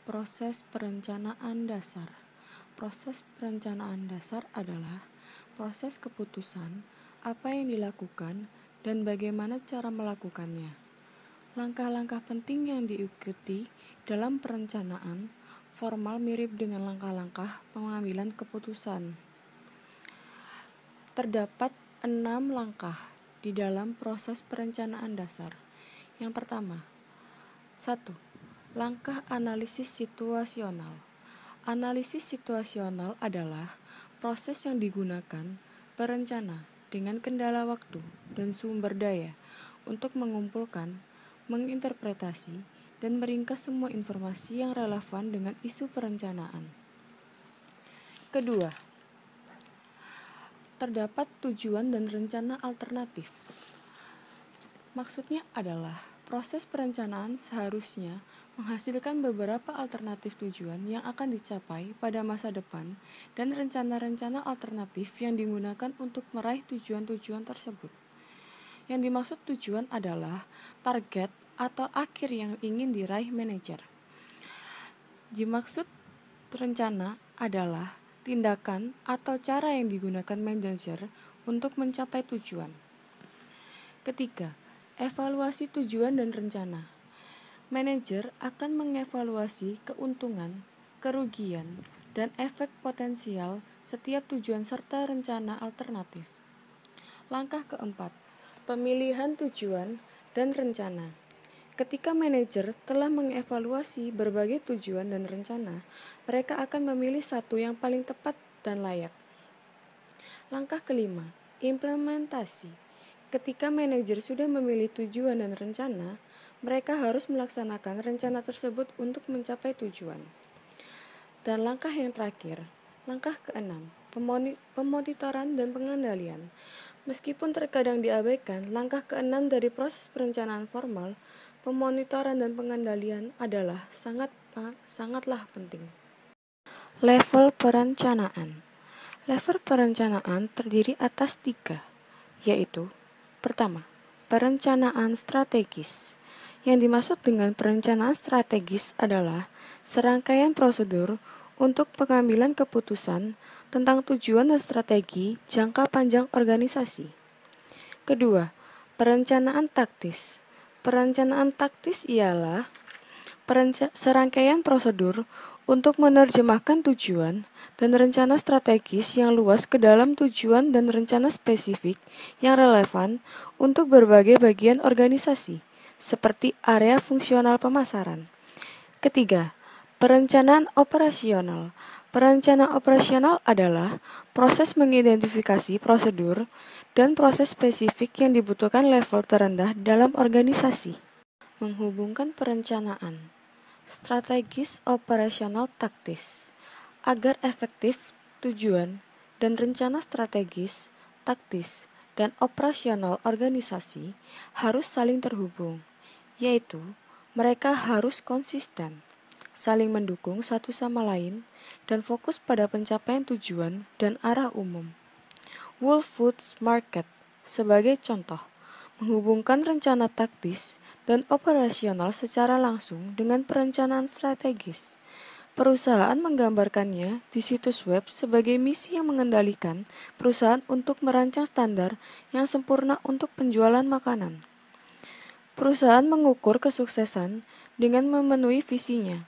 Proses perencanaan dasar. Proses perencanaan dasar adalah proses keputusan apa yang dilakukan dan bagaimana cara melakukannya. Langkah-langkah penting yang diikuti dalam perencanaan formal mirip dengan langkah-langkah pengambilan keputusan. Terdapat 6 langkah di dalam proses perencanaan dasar. Yang pertama, 1. Langkah analisis situasional. Analisis situasional adalah proses yang digunakan perencana dengan kendala waktu dan sumber daya untuk mengumpulkan, menginterpretasi, dan meringkas semua informasi yang relevan dengan isu perencanaan. Kedua, terdapat tujuan dan rencana alternatif. Maksudnya adalah proses perencanaan seharusnya menghasilkan beberapa alternatif tujuan yang akan dicapai pada masa depan dan rencana-rencana alternatif yang digunakan untuk meraih tujuan-tujuan tersebut. Yang dimaksud tujuan adalah target atau akhir yang ingin diraih manajer. Dimaksud rencana adalah tindakan atau cara yang digunakan manajer untuk mencapai tujuan. Ketiga, evaluasi tujuan dan rencana. Manajer akan mengevaluasi keuntungan, kerugian, dan efek potensial setiap tujuan serta rencana alternatif. Langkah keempat, pemilihan tujuan dan rencana. Ketika manajer telah mengevaluasi berbagai tujuan dan rencana, mereka akan memilih satu yang paling tepat dan layak. Langkah kelima, implementasi. Ketika manajer sudah memilih tujuan dan rencana, mereka harus melaksanakan rencana tersebut untuk mencapai tujuan. Dan langkah yang terakhir, langkah keenam, pemonitoran dan pengendalian. Meskipun terkadang diabaikan, langkah keenam dari proses perencanaan formal, pemonitoran dan pengendalian adalah sangatlah penting. Level perencanaan. Level perencanaan terdiri atas 3, yaitu pertama, perencanaan strategis. Yang dimaksud dengan perencanaan strategis adalah serangkaian prosedur untuk pengambilan keputusan tentang tujuan dan strategi jangka panjang organisasi. Kedua, perencanaan taktis. Perencanaan taktis ialah serangkaian prosedur untuk menerjemahkan tujuan dan rencana strategis yang luas ke dalam tujuan dan rencana spesifik yang relevan untuk berbagai bagian organisasi, seperti area fungsional pemasaran. Ketiga, perencanaan operasional. Perencanaan operasional adalah proses mengidentifikasi prosedur dan proses spesifik yang dibutuhkan level terendah dalam organisasi. Menghubungkan perencanaan, strategis, operasional, taktis. Agar efektif, tujuan dan rencana strategis, taktis, dan operasional organisasi harus saling terhubung, yaitu mereka harus konsisten, saling mendukung satu sama lain, dan fokus pada pencapaian tujuan dan arah umum. Whole Foods Market sebagai contoh, menghubungkan rencana taktis dan operasional secara langsung dengan perencanaan strategis. Perusahaan menggambarkannya di situs web sebagai misi yang mengendalikan perusahaan untuk merancang standar yang sempurna untuk penjualan makanan. Perusahaan mengukur kesuksesan dengan memenuhi visinya,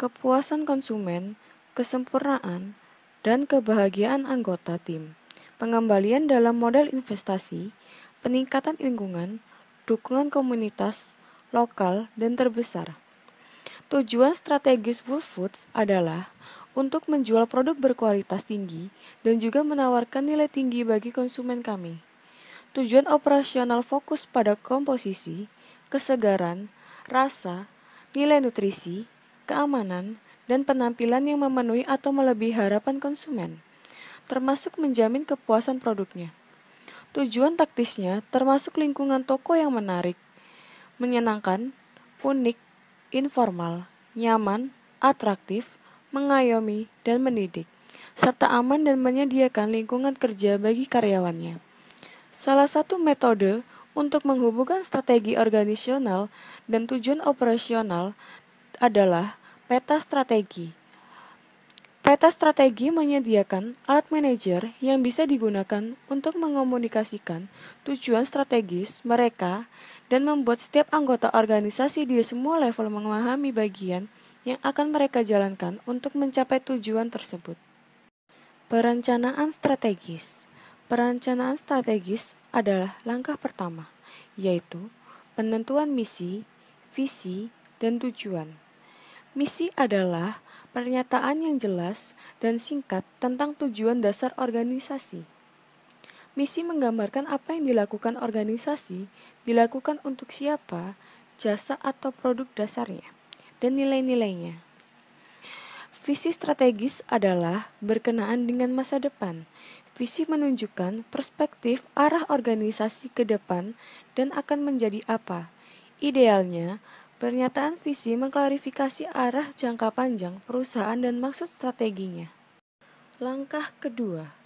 kepuasan konsumen, kesempurnaan, dan kebahagiaan anggota tim, pengembalian dalam modal investasi, peningkatan lingkungan, dukungan komunitas, lokal, dan terbesar. Tujuan strategis Whole Foods adalah untuk menjual produk berkualitas tinggi dan juga menawarkan nilai tinggi bagi konsumen kami. Tujuan operasional fokus pada komposisi, kesegaran, rasa, nilai nutrisi, keamanan, dan penampilan yang memenuhi atau melebihi harapan konsumen, termasuk menjamin kepuasan produknya. Tujuan taktisnya termasuk lingkungan toko yang menarik, menyenangkan, unik, informal, nyaman, atraktif, mengayomi, dan mendidik, serta aman dan menyediakan lingkungan kerja bagi karyawannya. Salah satu metode untuk menghubungkan strategi organisasional dan tujuan operasional adalah Peta strategi. Peta strategi menyediakan alat manajer yang bisa digunakan untuk mengomunikasikan tujuan strategis mereka dan membuat setiap anggota organisasi di semua level memahami bagian yang akan mereka jalankan untuk mencapai tujuan tersebut. Perencanaan strategis. Perencanaan strategis adalah langkah pertama, yaitu penentuan misi, visi, dan tujuan. Misi adalah pernyataan yang jelas dan singkat tentang tujuan dasar organisasi. Misi menggambarkan apa yang dilakukan organisasi, dilakukan untuk siapa, jasa atau produk dasarnya, dan nilai-nilainya. Visi strategis adalah berkenaan dengan masa depan. Visi menunjukkan perspektif arah organisasi ke depan dan akan menjadi apa. Idealnya, pernyataan visi mengklarifikasi arah jangka panjang perusahaan dan maksud strateginya. Langkah kedua,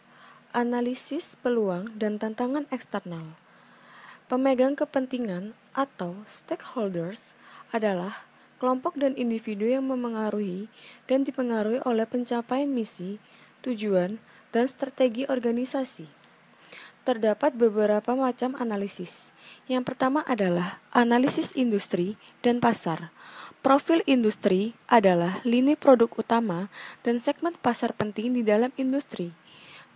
analisis peluang dan tantangan eksternal. Pemegang kepentingan atau stakeholders adalah kelompok dan individu yang memengaruhi dan dipengaruhi oleh pencapaian misi, tujuan, dan strategi organisasi. Terdapat beberapa macam analisis. Yang pertama adalah analisis industri dan pasar. Profil industri adalah lini produk utama dan segmen pasar penting di dalam industri.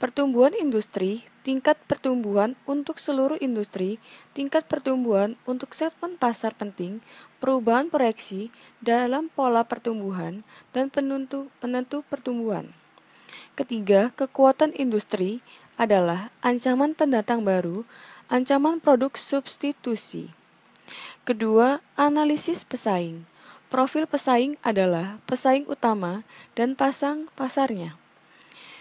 Pertumbuhan industri, tingkat pertumbuhan untuk seluruh industri, tingkat pertumbuhan untuk segmen pasar penting, perubahan proyeksi dalam pola pertumbuhan, dan penentu pertumbuhan. Ketiga, kekuatan industri adalah ancaman pendatang baru, ancaman produk substitusi. Kedua, analisis pesaing. Profil pesaing adalah pesaing utama dan pasang pasarnya.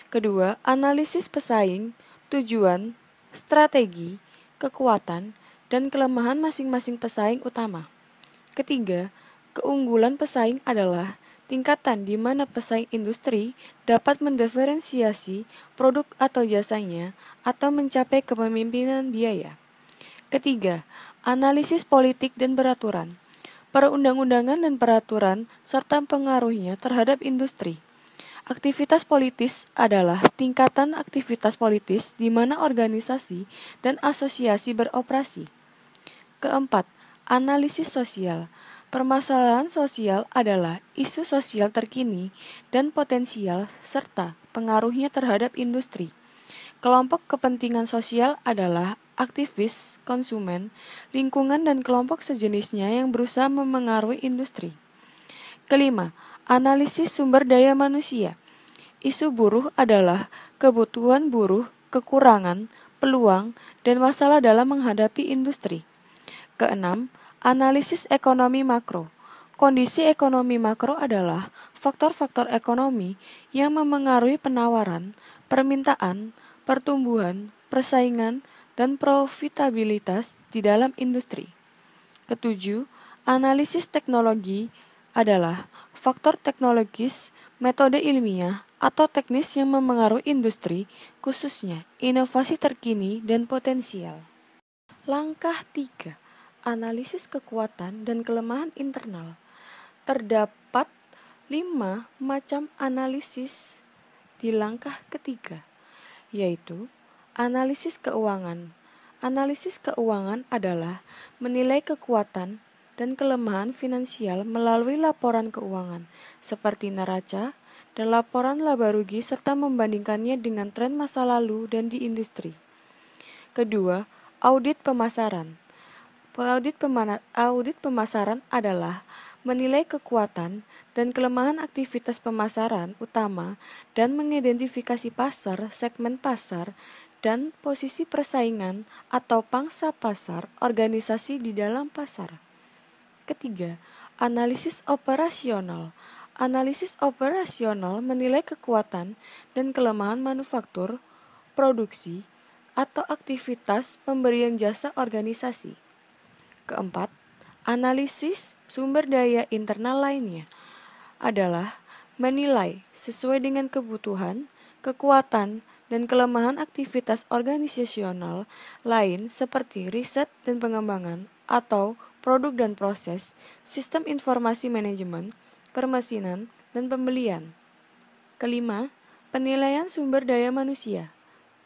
Kedua, analisis pesaing, tujuan, strategi, kekuatan, dan kelemahan masing-masing pesaing utama. Ketiga, keunggulan pesaing adalah tingkatan di mana pesaing industri dapat mendiferensiasi produk atau jasanya atau mencapai kepemimpinan biaya. Ketiga, analisis politik dan peraturan. Perundang-undangan dan peraturan serta pengaruhnya terhadap industri. Aktivitas politis adalah tingkatan aktivitas politis di mana organisasi dan asosiasi beroperasi. Keempat, analisis sosial. Permasalahan sosial adalah isu sosial terkini dan potensial serta pengaruhnya terhadap industri. Kelompok kepentingan sosial adalah aktivis, konsumen, lingkungan dan kelompok sejenisnya yang berusaha memengaruhi industri. Kelima, analisis sumber daya manusia. Isu buruh adalah kebutuhan buruh, kekurangan, peluang, dan masalah dalam menghadapi industri. Keenam, analisis ekonomi makro. Kondisi ekonomi makro adalah faktor-faktor ekonomi yang memengaruhi penawaran, permintaan, pertumbuhan, persaingan, dan profitabilitas di dalam industri. Ketujuh, analisis teknologi adalah faktor teknologis, metode ilmiah, atau teknis yang memengaruhi industri, khususnya inovasi terkini dan potensial. Langkah 3. Analisis kekuatan dan kelemahan internal. Terdapat 5 macam analisis di langkah ketiga, yaitu analisis keuangan. Analisis keuangan adalah menilai kekuatan dan kelemahan finansial melalui laporan keuangan, seperti neraca dan laporan laba rugi serta membandingkannya dengan tren masa lalu dan di industri. Kedua, audit pemasaran. Audit pemasaran adalah menilai kekuatan dan kelemahan aktivitas pemasaran utama dan mengidentifikasi pasar, segmen pasar, dan posisi persaingan atau pangsa pasar organisasi di dalam pasar. Ketiga, analisis operasional. Analisis operasional menilai kekuatan dan kelemahan manufaktur, produksi, atau aktivitas pemberian jasa organisasi. Keempat, analisis sumber daya internal lainnya adalah menilai sesuai dengan kebutuhan, kekuatan, dan kelemahan aktivitas organisasional lain seperti riset dan pengembangan atau produk dan proses, sistem informasi manajemen, permesinan, dan pembelian. Kelima, penilaian sumber daya manusia.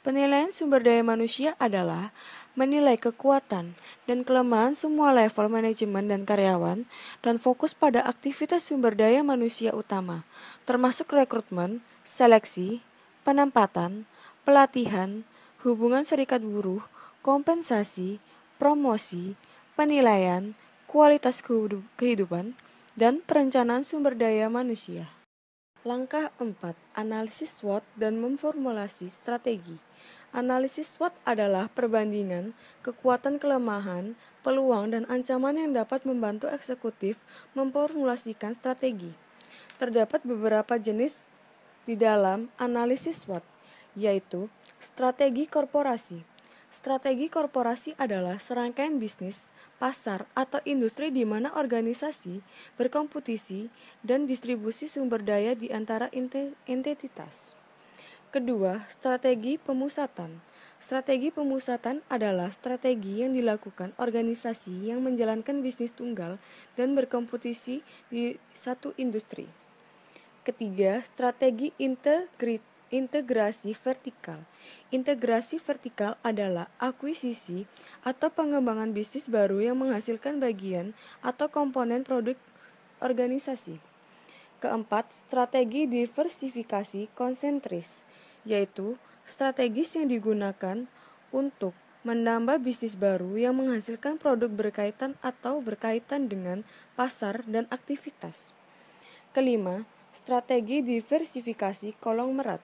Penilaian sumber daya manusia adalah menilai kekuatan dan kelemahan semua level manajemen dan karyawan dan fokus pada aktivitas sumber daya manusia utama, termasuk rekrutmen, seleksi, penempatan, pelatihan, hubungan serikat buruh, kompensasi, promosi, penilaian, kualitas kehidupan, dan perencanaan sumber daya manusia. Langkah 4. Analisis SWOT dan memformulasi strategi. Analisis SWOT adalah perbandingan kekuatan, kelemahan, peluang, dan ancaman yang dapat membantu eksekutif memformulasikan strategi. Terdapat beberapa jenis di dalam analisis SWOT, yaitu strategi korporasi. Strategi korporasi adalah serangkaian bisnis, pasar, atau industri di mana organisasi berkompetisi dan distribusi sumber daya di antara entitas. Kedua, strategi pemusatan. Strategi pemusatan adalah strategi yang dilakukan organisasi yang menjalankan bisnis tunggal dan berkompetisi di satu industri. Ketiga, strategi integrasi vertikal. Integrasi vertikal adalah akuisisi atau pengembangan bisnis baru yang menghasilkan bagian atau komponen produk organisasi. Keempat, strategi diversifikasi konsentris, yaitu strategis yang digunakan untuk menambah bisnis baru yang menghasilkan produk berkaitan atau berkaitan dengan pasar dan aktivitas. Kelima, strategi diversifikasi konglomerat.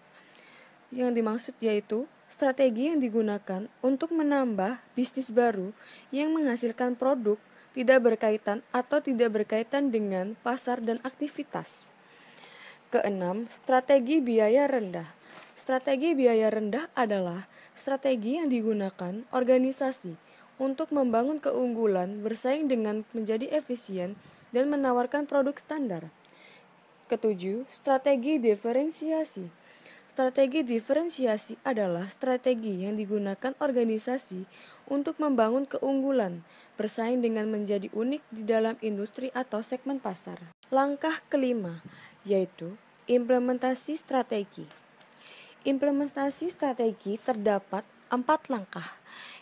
Yang dimaksud yaitu strategi yang digunakan untuk menambah bisnis baru yang menghasilkan produk tidak berkaitan atau tidak berkaitan dengan pasar dan aktivitas. Keenam, strategi biaya rendah. Strategi biaya rendah adalah strategi yang digunakan organisasi untuk membangun keunggulan, bersaing dengan menjadi efisien, dan menawarkan produk standar. Ketujuh, strategi diferensiasi. Strategi diferensiasi adalah strategi yang digunakan organisasi untuk membangun keunggulan, bersaing dengan menjadi unik di dalam industri atau segmen pasar. Langkah kelima, yaitu implementasi strategi. Implementasi strategi terdapat 4 langkah.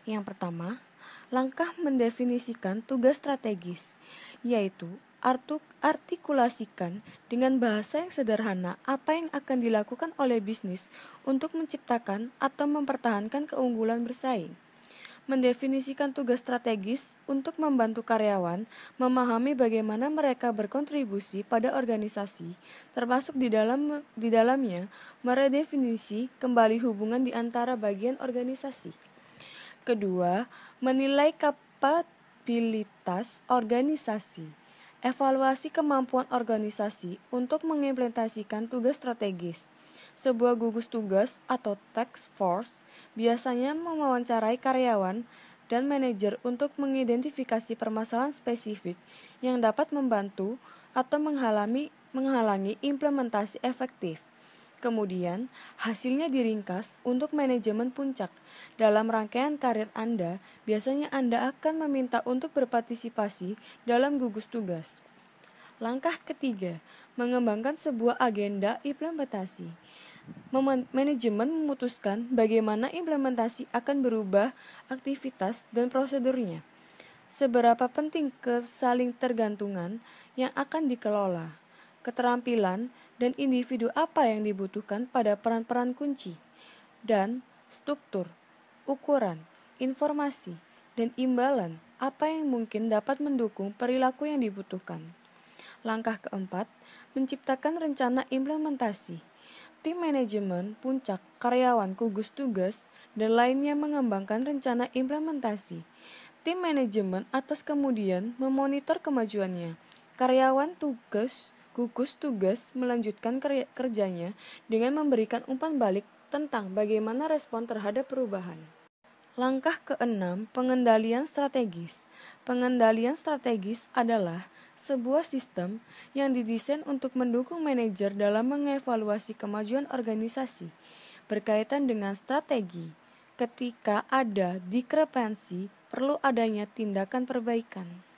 Yang pertama, langkah mendefinisikan tugas strategis, yaitu artikulasikan dengan bahasa yang sederhana apa yang akan dilakukan oleh bisnis untuk menciptakan atau mempertahankan keunggulan bersaing. Mendefinisikan tugas strategis untuk membantu karyawan memahami bagaimana mereka berkontribusi pada organisasi, termasuk di dalamnya meredefinisi kembali hubungan di antara bagian organisasi. Kedua, menilai kapabilitas organisasi. Evaluasi kemampuan organisasi untuk mengimplementasikan tugas strategis. Sebuah gugus tugas atau task force biasanya mewawancarai karyawan dan manajer untuk mengidentifikasi permasalahan spesifik yang dapat membantu atau menghalangi implementasi efektif. Kemudian, hasilnya diringkas untuk manajemen puncak. Dalam rangkaian karir Anda, biasanya Anda akan meminta untuk berpartisipasi dalam gugus tugas. Langkah ketiga, mengembangkan sebuah agenda implementasi. Manajemen memutuskan bagaimana implementasi akan berubah aktivitas dan prosedurnya. Seberapa penting kesalingtergantungan yang akan dikelola, keterampilan dan individu apa yang dibutuhkan pada peran-peran kunci, dan struktur, ukuran, informasi, dan imbalan apa yang mungkin dapat mendukung perilaku yang dibutuhkan. Langkah keempat, menciptakan rencana implementasi. Tim manajemen, puncak, karyawan, gugus tugas, dan lainnya mengembangkan rencana implementasi. Tim manajemen atas kemudian memonitor kemajuannya. Karyawan gugus tugas melanjutkan kerjanya dengan memberikan umpan balik tentang bagaimana respon terhadap perubahan. Langkah keenam, pengendalian strategis. Pengendalian strategis adalah sebuah sistem yang didesain untuk mendukung manajer dalam mengevaluasi kemajuan organisasi berkaitan dengan strategi. Ketika ada diskrepansi, perlu adanya tindakan perbaikan.